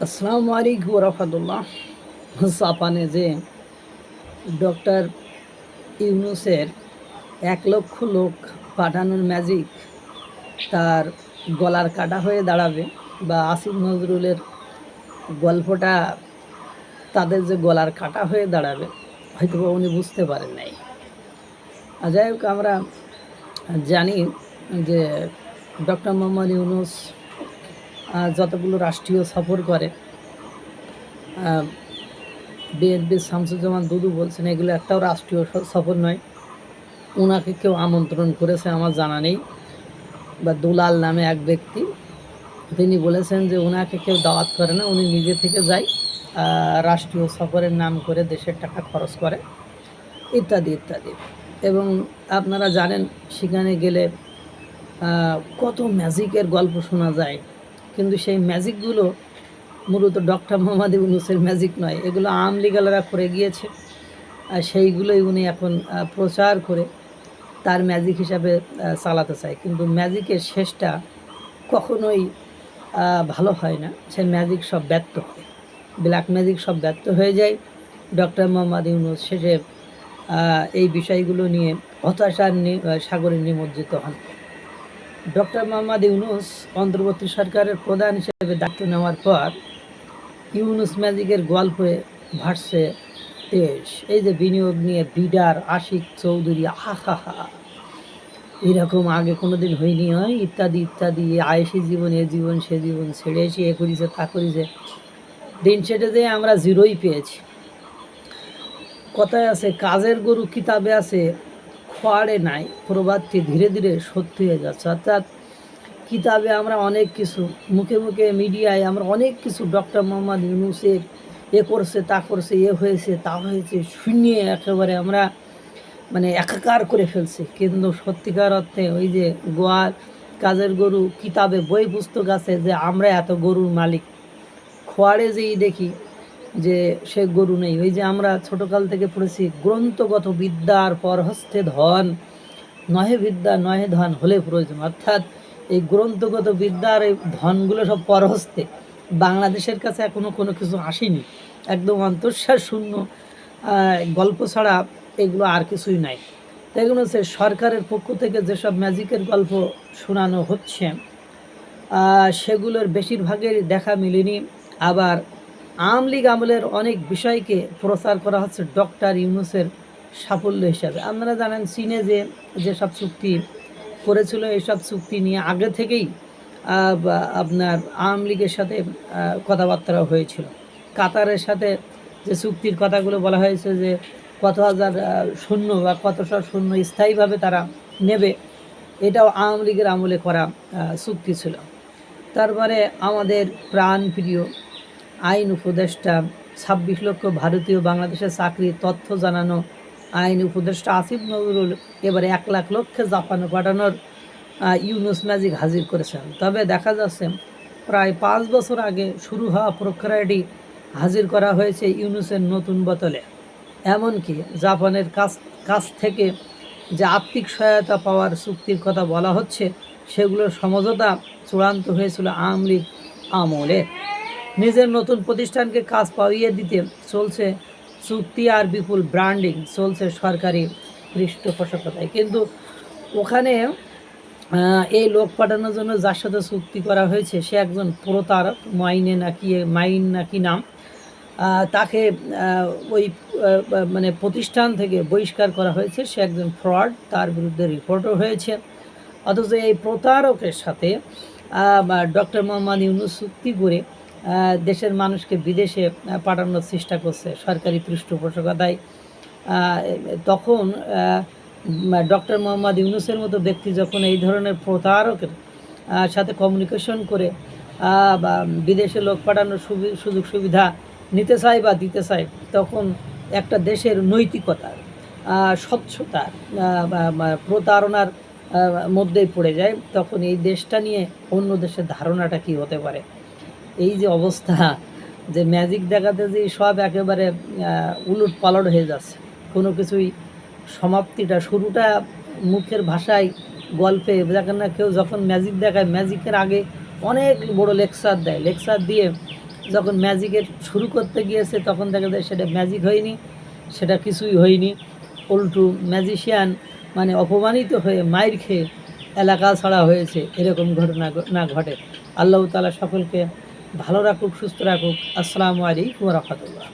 আসসালামু আলাইকুম রহমতুল্লাহ। জাপানে যে ডক্টর ইউনুসের 1 লক্ষ লোক পাঠানোর ম্যাজিক তার গলার কাটা হয়ে দাঁড়াবে, বা আসিফ নজরুলের গল্পটা তাদের যে গলার কাটা হয়ে দাঁড়াবে, হয়তো উনি বুঝতে পারেন নাই। যাই হোক, আমরা জানি যে ডক্টর মোহাম্মদ ইউনুস যতগুলো রাষ্ট্রীয় সফর করে, বিএনপির শামসুজ্জামান দুদু বলছেন এগুলো একটাও রাষ্ট্রীয় সফর নয়। ওনাকে কেউ আমন্ত্রণ করেছে আমার জানা নেই, বা দুলাল নামে এক ব্যক্তি, তিনি বলেছেন যে ওনাকে কেউ দাওয়াত করে না, উনি নিজে থেকে যায়, রাষ্ট্রীয় সফরের নাম করে দেশের টাকা খরচ করে, ইত্যাদি ইত্যাদি। এবং আপনারা জানেন সেখানে গেলে কত ম্যাজিকের গল্প শোনা যায়, কিন্তু সেই ম্যাজিকগুলো মূলত ডক্টর মোহাম্মদ ইউনুসের ম্যাজিক নয়, এগুলো আওয়ামী লীগালরা করে গিয়েছে, আর সেইগুলোই উনি এখন প্রচার করে তার ম্যাজিক হিসাবে চালাতে চায়। কিন্তু ম্যাজিকের শেষটা কখনোই ভালো হয় না, সে ম্যাজিক সব ব্যর্থ হয়, ব্ল্যাক ম্যাজিক সব ব্যর্থ হয়ে যায়। ডক্টর মোহাম্মদ ইউনুস শেষে এই বিষয়গুলো নিয়ে হতাশার সাগরে নিমজ্জিত হন। ডক্টর মোহাম্মদ ইউনুস অন্তর্বর্তী সরকারের প্রধান হিসেবে দায়িত্ব নেওয়ার পর ইউনুস ম্যাজিকের গল্পে ভাসছে দেশ। এই যে বিনিয়োগ নিয়ে বিডার, আশিক চৌধুরী, হা এরকম আগে কোনো দিন হয়নি, হয় ইত্যাদি ইত্যাদি, আয়েসি জীবন, এ জীবন সে জীবন ছেড়ে এসে এ করেছে তা করেছে, দিন শেষে যে আমরা জিরোই পেয়েছি। কথায় আছে কাজের গরু কিতাবে আছে, খোয়াড়ে নাই, প্রবাদটি ধীরে ধীরে সত্যি হয়ে যাচ্ছে। অর্থাৎ কিতাবে আমরা অনেক কিছু, মুখে মুখে মিডিয়ায় আমরা অনেক কিছু ডক্টর মোহাম্মদ ইউনুসের এ করছে তা করছে, এ হয়েছে তা হয়েছে শুনিয়ে একেবারে আমরা মানে একাকার করে ফেলছে। কিন্তু সত্যিকার অর্থে ওই যে গোয়াল কাজের গরু কিতাবে বই পুস্তক আছে যে আমরা এত গরুর মালিক, খোয়াড়ে যেই দেখি যে সে গরু নেই। ওই যে আমরা ছোটকাল থেকে পড়েছি গ্রন্থগত বিদ্যার পরহস্তে ধন, নহে বিদ্যা নহে ধন হলে প্রয়োজন। অর্থাৎ এই গ্রন্থগত বিদ্যার এই ধনগুলো সব পরহস্তে, বাংলাদেশের কাছে এখনও কোনো কিছু আসেনি, একদম অন্তঃশ্বাস শূন্য গল্প ছাড়া এগুলো আর কিছুই নাই। তাই এগুলো হচ্ছে সরকারের পক্ষ থেকে যেসব ম্যাজিকের গল্প শোনানো হচ্ছে, সেগুলোর বেশিরভাগের দেখা মিলেনি। আবার আওয়ামী লীগ আমলের অনেক বিষয়কে প্রচার করা হচ্ছে ডক্টর ইউনুসের সাফল্য হিসাবে। আপনারা জানেন চীনে যেসব চুক্তি করেছিল, এইসব চুক্তি নিয়ে আগে থেকেই আপনার আওয়ামী লীগের সাথে কথাবার্তা হয়েছিল। কাতারের সাথে যে চুক্তির কথাগুলো বলা হয়েছে যে কত হাজার সৈন্য বা কতশো সৈন্য স্থায়ীভাবে তারা নেবে, এটাও আওয়ামী লীগের আমলে করা চুক্তি ছিল। তারপরে আমাদের প্রাণপ্রিয় আইন উপদেষ্টা 26 লক্ষ ভারতীয় বাংলাদেশের চাকরির তথ্য জানানো আইন উপদেষ্টা আসিফ নজরুল এবারে 1 লাখ লক্ষে জাপানে পাঠানোর ইউনুস ম্যাজিক হাজির করেছেন। তবে দেখা যাচ্ছে প্রায় 5 বছর আগে শুরু হওয়া প্রক্রিয়াটি হাজির করা হয়েছে ইউনুসের নতুন বোতলে। এমনকি জাপানের কাছ থেকে যে আর্থিক সহায়তা পাওয়ার চুক্তির কথা বলা হচ্ছে, সেগুলোর সমঝোতা চূড়ান্ত হয়েছিল আওয়ামী লীগ আমলে। নিজের নতুন প্রতিষ্ঠানকে কাজ পাইয়ে দিতে চলছে চুক্তি আর বিপুল ব্র্যান্ডিং চলছে সরকারি পৃষ্ঠপোষকতায়। কিন্তু ওখানে এই লোক পাঠানোর জন্য যার সাথে চুক্তি করা হয়েছে সে একজন প্রতারক, মাইন নাকি নাম, তাকে ওই মানে প্রতিষ্ঠান থেকে বহিষ্কার করা হয়েছে। সে একজন ফ্রড, তার বিরুদ্ধে রিপোর্টও হয়েছে। অথচ এই প্রতারকের সাথে ডক্টর মোহাম্মদ ইউনুস চুক্তি করে দেশের মানুষকে বিদেশে পাঠানোর চেষ্টা করছে সরকারি পৃষ্ঠপোষকতায়। তখন ডক্টর মোহাম্মদ ইউনুসের মতো ব্যক্তি যখন এই ধরনের প্রতারকের সাথে কমিউনিকেশন করে বা বিদেশে লোক পাঠানোর সুযোগ সুবিধা নিতে চায় বা দিতে চায়, তখন একটা দেশের নৈতিকতার, স্বচ্ছতার, প্রতারণার মধ্যেই পড়ে যায়। তখন এই দেশটা নিয়ে অন্য দেশের ধারণাটা কী হতে পারে। এই যে অবস্থা, যে ম্যাজিক দেখাতে যে সব একেবারে উলট পালট হয়ে যাচ্ছে, কোনো কিছুই সমাপ্তিটা, শুরুটা মুখের ভাষায় গল্পে, দেখেন না কেউ যখন ম্যাজিক দেখায় ম্যাজিকের আগে অনেক বড় লেকচার দেয়, লেকচার দিয়ে যখন ম্যাজিকের শুরু করতে গিয়েছে তখন দেখা যায় সেটা ম্যাজিক হয়নি, সেটা কিছুই হয়নি, উল্টো ম্যাজিশিয়ান মানে অপমানিত হয়ে মাইর খেয়ে এলাকা ছাড়া হয়েছে, এরকম ঘটনা না ঘটে। আল্লাহ তাআলা সকলকে ভালো রাখুক, সুস্থ রাখুক। আসসালামু আলাইকুম ওয়া রাহমাতুল্লাহ।